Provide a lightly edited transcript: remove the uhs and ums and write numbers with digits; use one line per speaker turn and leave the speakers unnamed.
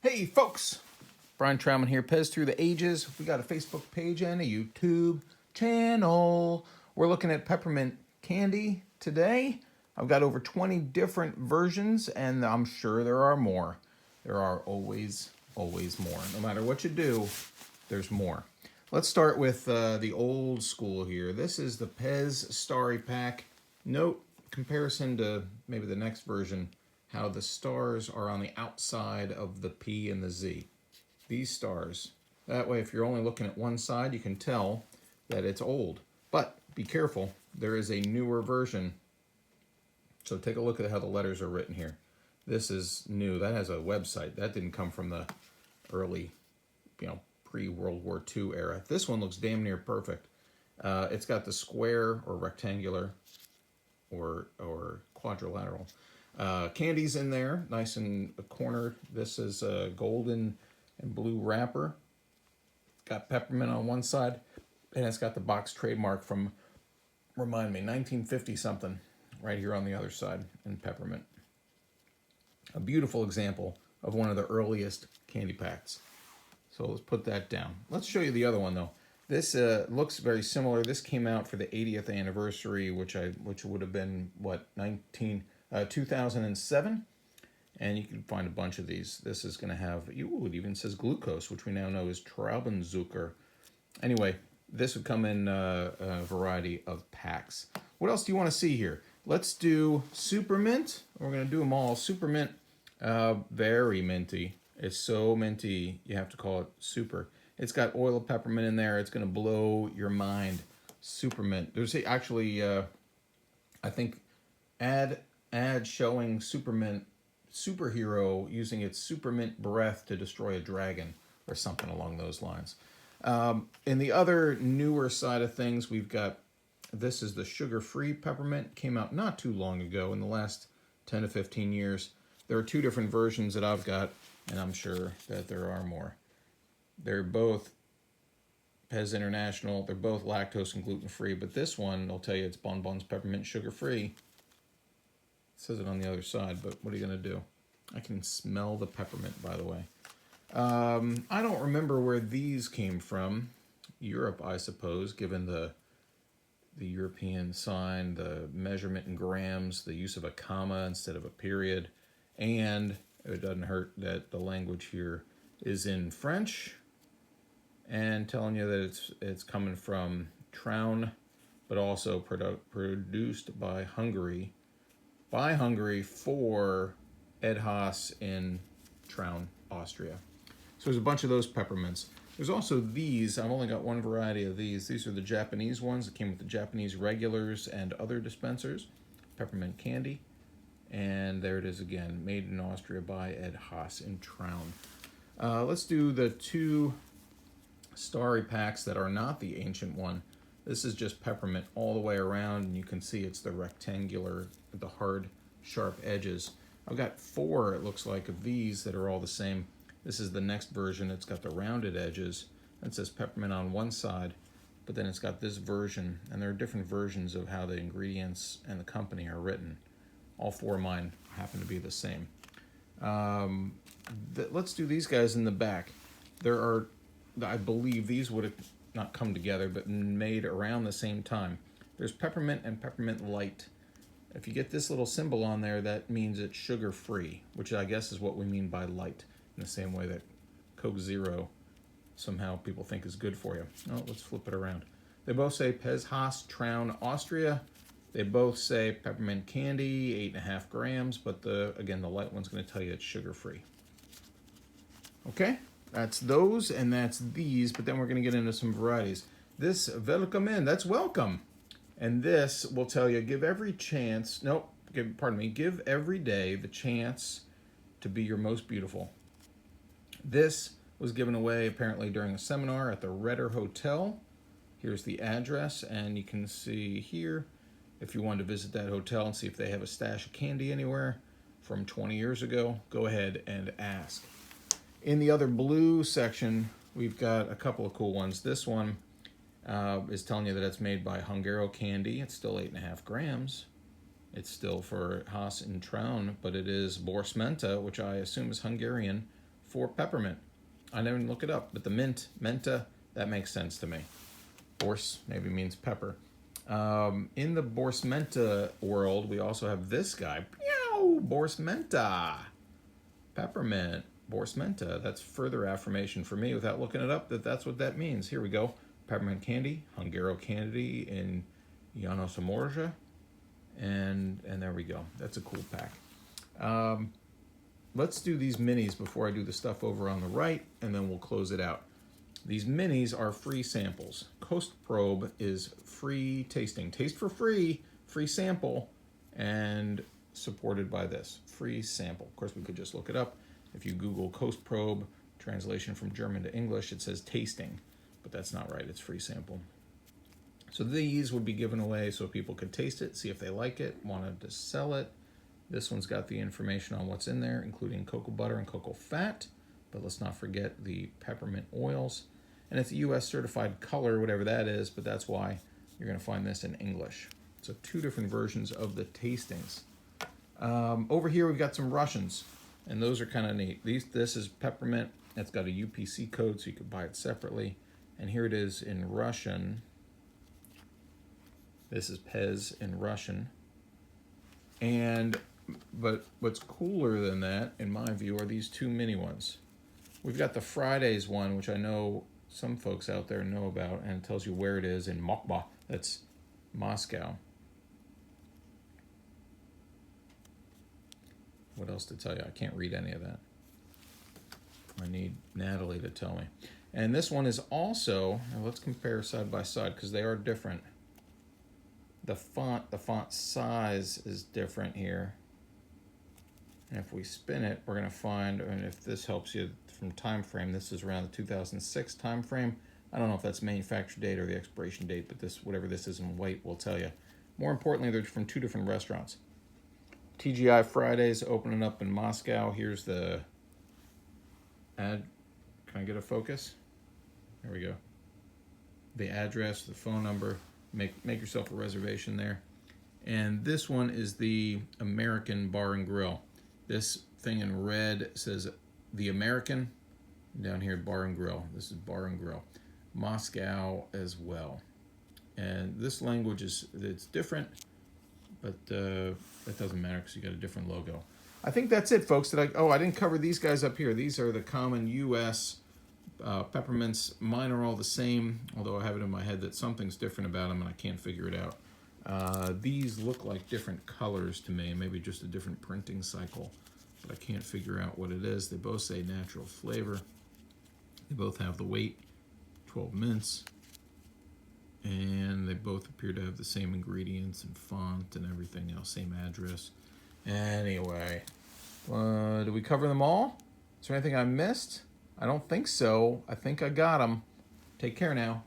Hey folks, Brian Trauman here, Pez Through the Ages. We got a Facebook page and a YouTube channel. We're looking at peppermint candy today. I've got over 20 different versions and I'm sure there are more. There are always more. No matter what you do, there's more. Let's start with the old school here. This is the Pez Starry Pack. Note, comparison to maybe the next version, how the stars are on the outside of the P and the Z. These stars. That way, if you're only looking at one side, you can tell that it's old. But be careful, there is a newer version. So take a look at how the letters are written here. This is new. That has a website. That didn't come from the early, pre-World War II era. This one looks damn near perfect. It's got the square or rectangular or quadrilateral candies in there, nice in the corner. This is a golden and blue wrapper. Got peppermint on one side, and it's got the box trademark from, remind me, 1950 something, right here on the other side in peppermint. A beautiful example of one of the earliest candy packs. So let's put that down. Let's show you the other one though. This looks very similar. This came out for the 80th anniversary, which would have been what, 2007, and you can find a bunch of these. This is going to have, it even says glucose, which we now know is Traubenzucker. Anyway, this would come in a variety of packs. What else do you want to see here? Let's do super mint. We're going to do them all. Super mint, very minty. It's so minty, you have to call it super. It's got oil of peppermint in there. It's going to blow your mind. Super mint. There's actually, I think, ad showing Supermint superhero using its supermint breath to destroy a dragon or something along those lines. In the other newer side of things, we've got, this is the sugar-free peppermint. Came out not too long ago, in the last 10 to 15 years. There are two different versions that I've got, and I'm sure that there are more. They're both Pez International. They're both lactose and gluten-free, but this one, I'll tell you, it's Bonbons Peppermint Sugar-Free. It says it on the other side, but what are you going to do? I can smell the peppermint, by the way. I don't remember where these came from. Europe, I suppose, given the European sign, the measurement in grams, the use of a comma instead of a period, and it doesn't hurt that the language here is in French, and telling you that it's coming from Traun, but also produced by Hungary. For Ed Haas in Traun, Austria. So there's a bunch of those peppermints. There's also these. I've only got one variety of these. These are the Japanese ones that came with the Japanese regulars and other dispensers. Peppermint candy. And there it is again, made in Austria by Ed Haas in Traun. Let's do the two Starry Packs that are not the ancient one. This is just peppermint all the way around, and you can see it's the rectangular, the hard, sharp edges. I've got four, it looks like, of these that are all the same. This is the next version. It's got the rounded edges. It says peppermint on one side, but then it's got this version, and there are different versions of how the ingredients and the company are written. All four of mine happen to be the same. Let's do these guys in the back. There are, I believe these would have not come together, but made around the same time. There's peppermint and peppermint light. If you get this little symbol on there, that means it's sugar-free, which I guess is what we mean by light, in the same way that Coke Zero somehow people think is good for you. Oh, let's flip it around. They both say Pez Haas Traun, Austria. They both say peppermint candy, 8.5 grams, but again, the light one's going to tell you it's sugar-free. Okay, that's those and that's these, but then we're going to get into some varieties. This, welcome in, that's welcome. And this will tell you, give every day the chance to be your most beautiful. This was given away apparently during a seminar at the Redder Hotel. Here's the address, and you can see here, if you wanted to visit that hotel and see if they have a stash of candy anywhere from 20 years ago, go ahead and ask. In the other blue section, we've got a couple of cool ones. This one is telling you that it's made by Hungarian candy. It's still 8.5 grams. It's still for Haas and Traun, but it is Borsmenta, which I assume is Hungarian, for peppermint. I never look it up, but the mint, menta, that makes sense to me. Bors maybe means pepper. In the Borsmenta world, we also have this guy. Meow, Borsmenta. Peppermint, Borsmenta. That's further affirmation for me without looking it up that's what that means. Here we go. Peppermint candy, Hungarian candy in Janos Amorja. And there we go. That's a cool pack. Let's do these minis before I do the stuff over on the right, and then we'll close it out. These minis are free samples. Coast Probe is free tasting. Taste for free, free sample, and supported by this. Free sample. Of course, we could just look it up. If you Google Coast Probe, translation from German to English, it says tasting, but that's not right. It's free sample. So these would be given away so people could taste it, see if they like it, wanted to sell it. This one's got the information on what's in there, including cocoa butter and cocoa fat, but let's not forget the peppermint oils. And it's a US certified color, whatever that is, but that's why you're gonna find this in English. So 2 different versions of the tastings. Over here, we've got some Russians, and those are kind of neat. This is peppermint. It's got a UPC code, so you could buy it separately. And here it is in Russian. This is Pez in Russian. But what's cooler than that, in my view, are these 2 mini ones. We've got the Fridays one, which I know some folks out there know about, and it tells you where it is in Moskva. That's Moscow. What else to tell you? I can't read any of that. I need Natalie to tell me. And this one is also, now let's compare side by side because they are different. The font size is different here. And if we spin it, we're going to find, and if this helps you from time frame, this is around the 2006 time frame. I don't know if that's manufacture date or the expiration date, but this, whatever this is in white, will tell you. More importantly, they're from 2 different restaurants. TGI Fridays opening up in Moscow. Here's the ad. Can I get a focus? There we go. The address, the phone number. Make yourself a reservation there. And this one is the American Bar and Grill. This thing in red says the American. Down here, Bar and Grill. This is Bar and Grill. Moscow as well. And this language it's different, but that doesn't matter because you got a different logo. I think that's it, folks. I didn't cover these guys up here. These are the common U.S. Peppermints. Mine are all the same, although I have it in my head that something's different about them and I can't figure it out. These look like different colors to me, maybe just a different printing cycle, but I can't figure out what it is. They both say natural flavor. They both have the weight, 12 mints, and they both appear to have the same ingredients and font and everything else, same address. Anyway, did we cover them all? Is there anything I missed? I don't think so. I think I got them. Take care now.